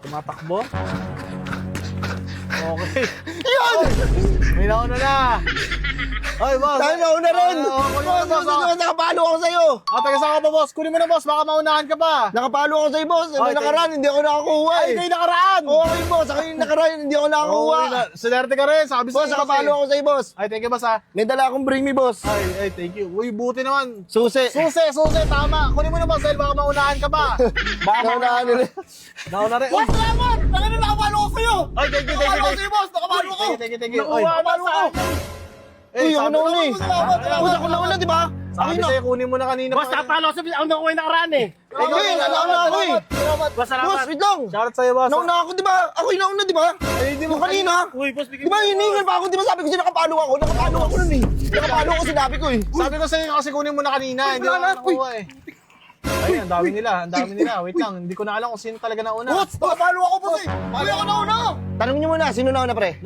Tumatakbo. Okay. Yun! May nauna na. Ay, boss. Tayo na una rin! Kunin mo na, boss. Nakapalo ako sa'yo! Taga saan ka pa, boss? Kunin mo na, boss. Baka maunahan ka pa. Nakapalo ako sa'yo, boss! Ano Ay, nakaraan? Hindi ako nakakuha Ay, eh! kayo nakaraan. Oo, kayo, boss! Ako yung nakaraan, hindi ako nakakuha! Sinerte ka rin. Sabi Boss, nakapalo ako sa'yo, boss! Ay, thank you, boss, ha. May dala akong bring me, boss! Ay, thank you. Uy, buti naman. Susi! Susi, tama. Kunin mo na, boss, dahil baka maunahan ka pa. Baka Naunahan nila. Nauna rin. Boss, salamat! Talaga na nakapalo ako sa'yo! Ay, thank you. Nakapalo ako sa'yo, boss! Nakapalo ako! Thank you. Oy, Nakapalo ako! Uy, ako nauna eh! Boss, ako nauna, di ba? sabi sa'yo, kunin mo na kanina. Boss, napalo sa ang nakuha yung nakaraan eh. Ikaw eh, nauna ako eh! Boss, salamat. Boss, wait lang! Shoutout sa'yo, boss. Nauna ako, di ba? Ako yung nauna, di ba? Yung kanina! Uy, boss, Di ba hiningal pa ako? Di ba sabi ko sa'yo nakapalo ako? Nakapalo ako nun eh! Nakapalo ako, sinabi ko eh! Sabi ko sa'yo kasi kunin mo na kanina. Hindi wala ko na, nakuha eh. Ay, ang dami nila. Wait lang, hindi ko na alam kung sino talaga nauna. Boss, nakapalo ako po eh! Palo ako nauna! Tanong niyo muna, sino nauna pre?